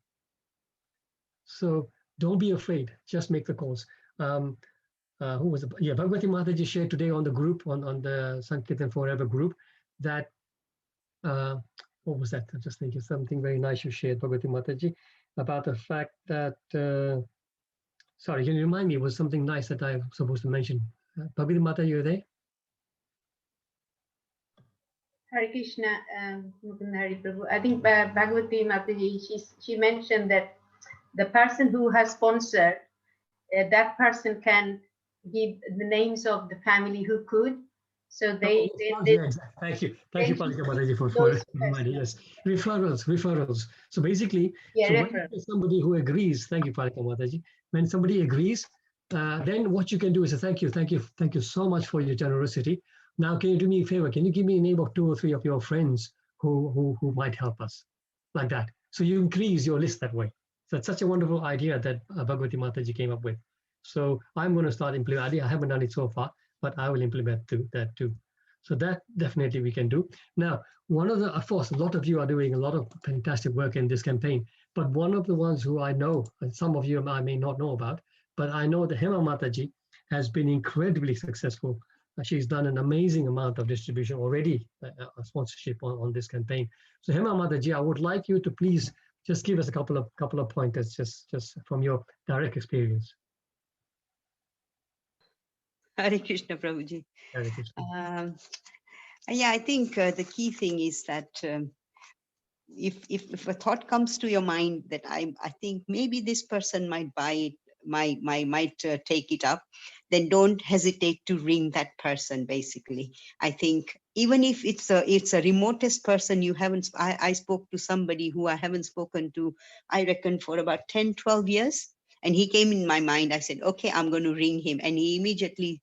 Speaker 3: So don't be afraid. Just make the calls. Who was it? Yeah, Bhagavati Mataji shared today on the group, on the Sankirtan Forever group, that what was that? I'm just thinking something very nice you shared, Bhagavati Mataji, about the fact that, sorry, can you remind me, it was something nice that I'm supposed to mention. Bhagavati Mataji, you're there?
Speaker 6: Hare Krishna, Mukunda-Hari Prabhu. I think Bhagavati Mataji, she mentioned that the person who has sponsored, that person can give the names of the family who could. So they
Speaker 3: Yeah, exactly. Thank you, Palika Mataji, for reminding us. Referrals. So basically, when somebody who agrees, thank you, Palika Mataji. When somebody agrees, then what you can do is say, thank you so much for your generosity. Now, can you do me a favor? Can you give me a name of 2 or 3 of your friends who might help us, like that? So you increase your list that way. So it's such a wonderful idea that Bhagavati Mataji came up with. So I'm going to start implementing. I haven't done it so far, but I will implement that too. So that definitely we can do. Now, of course, a lot of you are doing a lot of fantastic work in this campaign, but one of the ones who I know, and some of you I may not know about, but I know that Hema Mataji has been incredibly successful. She's done an amazing amount of distribution already, sponsorship on this campaign. So Hema Mataji, I would like you to please just give us a couple of pointers, just from your direct experience.
Speaker 9: Hare Krishna, Prabhuji.
Speaker 3: Hare Krishna.
Speaker 9: Yeah, I think the key thing is that if a thought comes to your mind that I think maybe this person might buy it, might take it up, then don't hesitate to ring that person. Basically, I think even if it's a remotest person you haven't. I spoke to somebody who I haven't spoken to, I reckon, for about 10-12 years. And he came in my mind. I said, okay, I'm going to ring him. And he immediately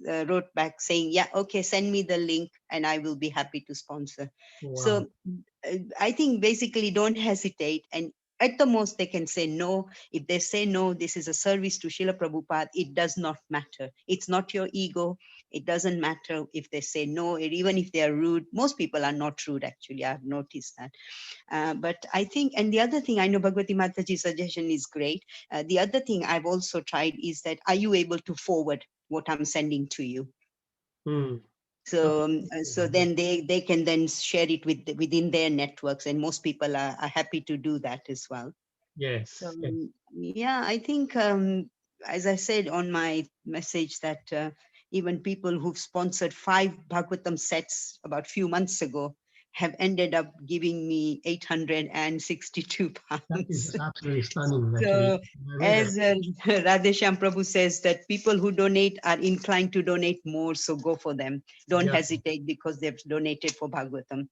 Speaker 9: wrote back saying, yeah, okay, send me the link and I will be happy to sponsor. Wow. So I think basically don't hesitate. And at the most they can say no. If they say no, this is a service to Srila Prabhupada, it does not matter. It's not your ego. It doesn't matter if they say no, or even if they are rude. Most people are not rude, actually. I've noticed that. But I think, and the other thing, I know Bhagavati Mataji's suggestion is great. The other thing I've also tried is that, are you able to forward what I'm sending to you? So, so then they can then share it within their networks, and most people are happy to do that as well.
Speaker 3: Yes.
Speaker 9: So
Speaker 3: Yes.
Speaker 9: yeah, I think as I said on my message, that even people who've sponsored 5 Bhagavatam sets about a few months ago have ended up giving me 862 pounds.
Speaker 3: That is absolutely stunning.
Speaker 9: So
Speaker 3: Actually.
Speaker 9: as Radheshyam Prabhu says, that people who donate are inclined to donate more, so go for them. Don't
Speaker 3: Yeah.
Speaker 9: hesitate, because they've donated for Bhagavatam.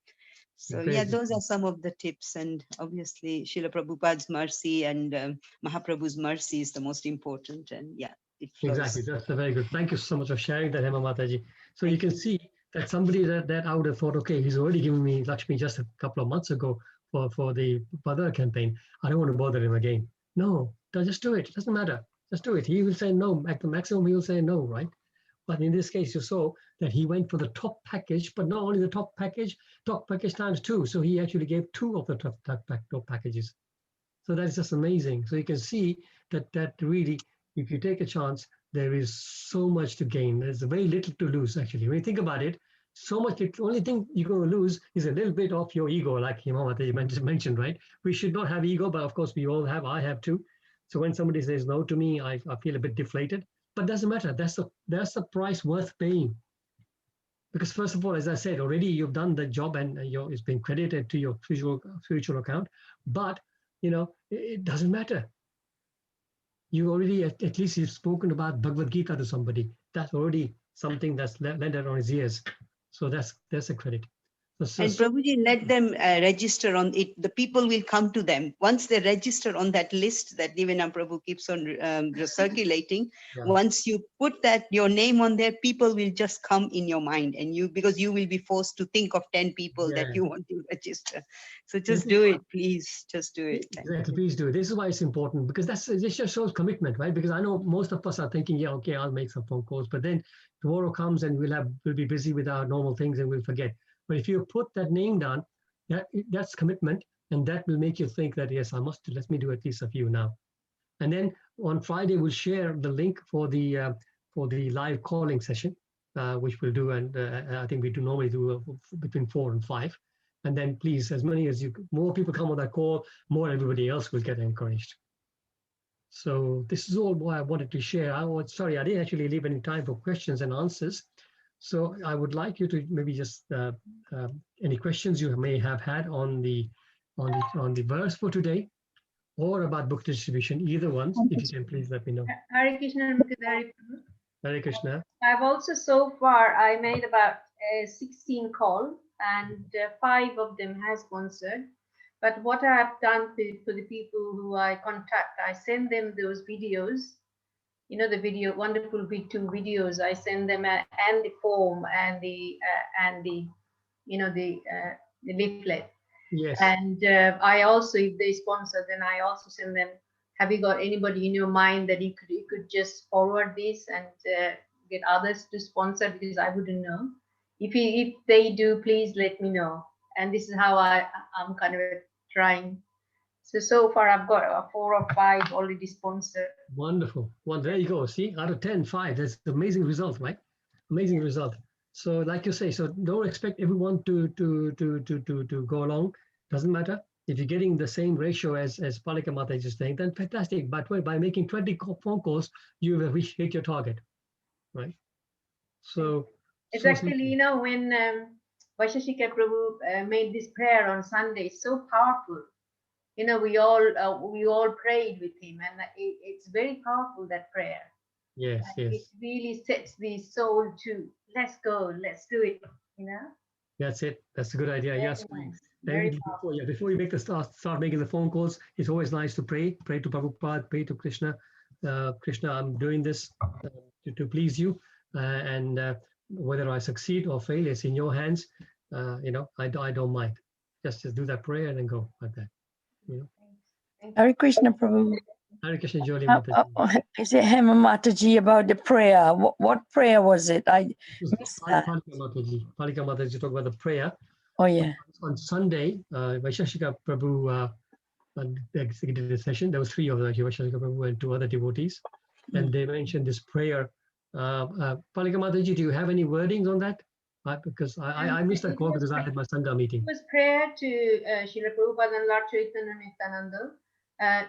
Speaker 9: So
Speaker 3: Great.
Speaker 9: yeah, those are some of the tips, and obviously Srila Prabhupada's mercy and Mahaprabhu's mercy is the most important, and yeah, it flows.
Speaker 3: Exactly, that's a very good. Thank you so much for sharing that, Hema Mataji. So you can see that somebody that I would have thought, okay, he's already given me Lakshmi just a couple of months ago for the Padar campaign. I don't want to bother him again. No, just do it. It doesn't matter. Just do it. He will say no. At the maximum, he will say no, right? But in this case, you saw that he went for the top package, but not only the top package times 2. So he actually gave 2 of the top packages. So that's just amazing. So you can see that really, if you take a chance, there is so much to gain. There's very little to lose, actually. When you think about it, so much. The only thing you're going to lose is a little bit of your ego, like Himamata mentioned, right? We should not have ego, but of course we all have. I have too. So when somebody says no to me, I feel a bit deflated. But it doesn't matter. That's the price worth paying. Because first of all, as I said, already you've done the job, and it's been credited to your spiritual account. But it doesn't matter. You already, at least you've spoken about Bhagavad Gita to somebody. That's already something that's landed on his ears. So that's a credit.
Speaker 9: And Prabhuji, let them register on it. The people will come to them. Once they register on that list that Divina Prabhu keeps on circulating, once you put your name on there, people will just come in your mind, and because you will be forced to think of 10 people that you want to register. So just do it, please. Just do it.
Speaker 3: Exactly, please do it. This is why it's important, because this just shows commitment, right? Because I know most of us are thinking, yeah, okay, I'll make some phone calls, but then tomorrow comes and we'll be busy with our normal things and we'll forget. But if you put that name down, that's commitment, and that will make you think that, yes, let me do at least a few now. And then on Friday, we'll share the link for the live calling session, which we'll do. And I think we normally do between 4 and 5. And then please, as many as more people come on that call, more everybody else will get encouraged. So this is all what I wanted to share. Sorry, I didn't actually leave any time for questions and answers. So I would like you to maybe just any questions you may have had on the verse for today, or about book distribution, either one. If you can please let me know.
Speaker 6: Hare Krishna, Mukunda-Hari.
Speaker 3: Hare Krishna.
Speaker 6: I've also, so far, I made about 16 calls, and 5 of them has sponsored. But what I have done for the people who I contact, I send them those videos. The wonderful V2 videos. I send them and the form and the leaflet.
Speaker 3: Yes.
Speaker 6: And I also, if they sponsor, then I also send them. Have you got anybody in your mind that you could just forward this and get others to sponsor, because I wouldn't know. If they do, please let me know. And this is how I'm kind of trying. So far I've got 4 or 5 already sponsored.
Speaker 3: Wonderful. Well, there you go. See, out of 10, 5. That's an amazing result, right? Amazing result. So, like you say, so don't expect everyone to go along. Doesn't matter. If you're getting the same ratio as Palika Mata is just saying, then fantastic. But by making 20 phone calls, you will hit your target, right? So
Speaker 6: exactly, when Vaisheshika Prabhu made this prayer on Sunday, it's so powerful. We all prayed with him, and it's very powerful, that prayer.
Speaker 3: Yes, yes.
Speaker 6: It really sets the soul to let's go, let's do it.
Speaker 3: That's it. That's a good idea.
Speaker 6: Very
Speaker 3: yes.
Speaker 6: nice.
Speaker 3: Before you make start making the phone calls, it's always nice to pray to Prabhupada, pray to Krishna. Krishna, I'm doing this to please you, and whether I succeed or fail, it's in your hands. I don't mind. Just do that prayer and then go like that.
Speaker 5: Hare Krishna, Prabhu.
Speaker 3: Hare Krishna, Jolly Mataji.
Speaker 10: Is it Hema Mataji about the prayer? What prayer was it? I missed that.
Speaker 3: Palika Mataji. Palika Mataji talk about the prayer.
Speaker 10: Oh, yeah.
Speaker 3: On Sunday, Vaishashika Prabhu executed a session. There was 3 of them, Vaishashika Prabhu and 2 other devotees. And they mentioned this prayer. Palika Mataji, do you have any wordings on that? Because I missed that call because I had my Sangha meeting.
Speaker 6: It was prayer to Srila Prabhupada and Lord Chaitanya Nityananda.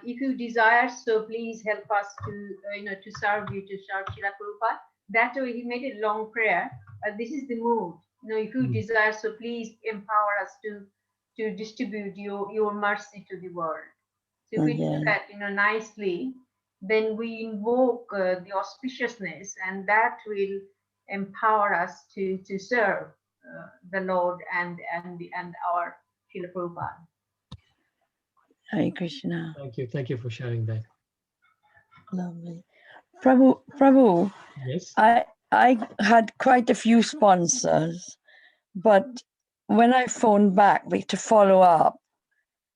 Speaker 6: If you desire, so please help us to, to serve you, to serve Srila Prabhupada. That way he made a long prayer. This is the mood. If you desire, so please empower us to distribute your mercy to the world. So if we do that, nicely, then we invoke the auspiciousness, and that will empower us to serve the Lord and our Srila Prabhupada.
Speaker 10: Hare Krishna.
Speaker 3: Thank you for sharing that.
Speaker 10: Lovely. Prabhu,
Speaker 3: yes.
Speaker 10: I had quite a few sponsors, but when I phoned back to follow up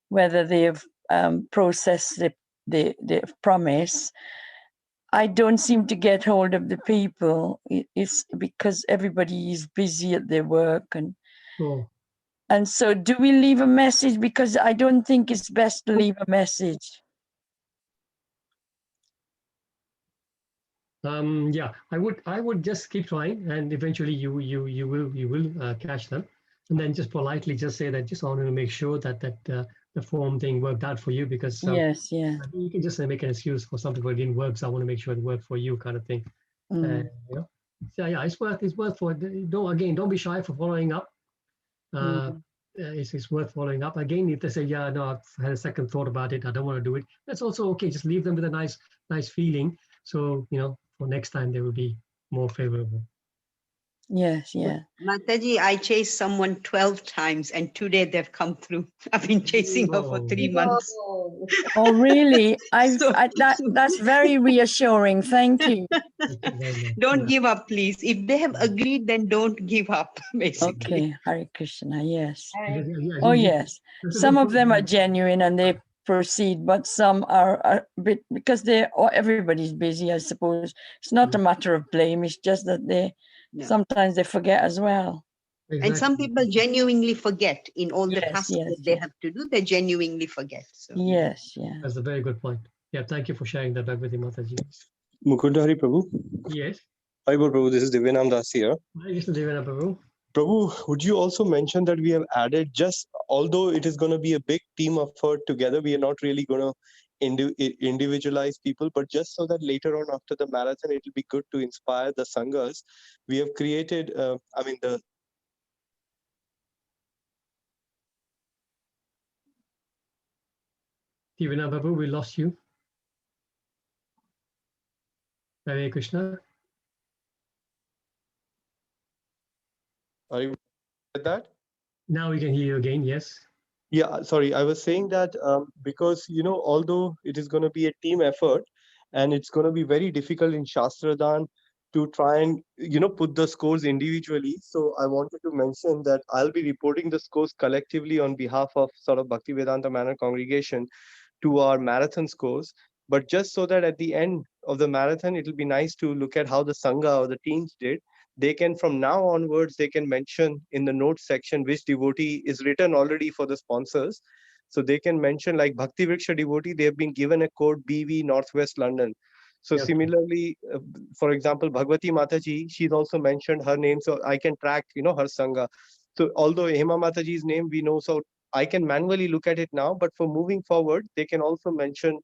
Speaker 10: whether they've processed the promise, I don't seem to get hold of the people. It's because everybody is busy at their work and so do we leave a message? Because I don't think it's best to leave a message.
Speaker 3: Yeah, I would just keep trying, and eventually you will catch them, and then just politely just say that just wanted to make sure that the form thing worked out for you, because
Speaker 10: yes, yeah,
Speaker 3: you can just make an excuse for some people it didn't work, so I want to make sure it worked for you, kind of thing. So yeah, it's worth for it. Don't be shy for following up. It's worth following up. Again, if they say, yeah, no, I've had a second thought about it, I don't want to do it, that's also okay. Just leave them with a nice feeling. So, for next time, they will be more favorable.
Speaker 10: Yes, yeah.
Speaker 9: Mataji, I chased someone 12 times and today they've come through. I've been chasing her for 3 months.
Speaker 10: Oh, really? That's very reassuring. Thank you.
Speaker 9: Don't give up, please. If they have agreed, then don't give up, basically.
Speaker 10: Okay, Hare Krishna, yes.
Speaker 3: Oh,
Speaker 10: yes. Some of them are genuine and they proceed, but some are a bit, because everybody's busy, I suppose. It's not a matter of blame, it's just that sometimes they forget as well.
Speaker 3: Exactly.
Speaker 9: And some people genuinely forget in all the tasks that they have to do, they genuinely forget. So.
Speaker 10: Yes, yeah.
Speaker 3: That's a very good point. Yeah, thank you for sharing that back with Mataji.
Speaker 11: Mukunda-Hari Prabhu.
Speaker 3: Yes.
Speaker 11: Hi, Prabhu. This is Divyanam Das here.
Speaker 3: Hi, Mr. Divyanam Prabhu.
Speaker 11: Prabhu, would you also mention that we have added, just although it is going to be a big team effort together, we are not really going to individualize people, but just so that later on after the marathon, it will be good to inspire the Sanghas. We have created,
Speaker 3: Divyanam Prabhu, we lost you. Hare Krishna.
Speaker 11: Are you with that?
Speaker 3: Now we can hear you again, yes.
Speaker 11: Yeah, sorry. I was saying that because, although it is going to be a team effort and it's going to be very difficult in Shastradhan to try and, put the scores individually. So I wanted to mention that I'll be reporting the scores collectively on behalf of sort of Bhaktivedanta Manor congregation to our marathon scores. But just so that at the end of the marathon, it'll be nice to look at how the Sangha or the teams did. They can, from now onwards, they can mention in the notes section which devotee is written already for the sponsors. So they can mention like Bhakti Vriksha devotee, they have been given a code BV Northwest London. So similarly, for example, Bhagwati Mataji, she's also mentioned her name. So I can track, her Sangha. So although Hema Mataji's name we know, so I can manually look at it now, but for moving forward, they can also mention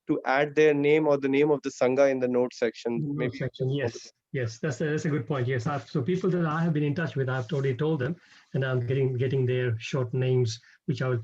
Speaker 11: to add their name or the name of the Sangha in the note section.
Speaker 3: Note section, yes, that's a good point. Yes, so people that I have been in touch with, I've already told them, and I'm getting their short names, which I will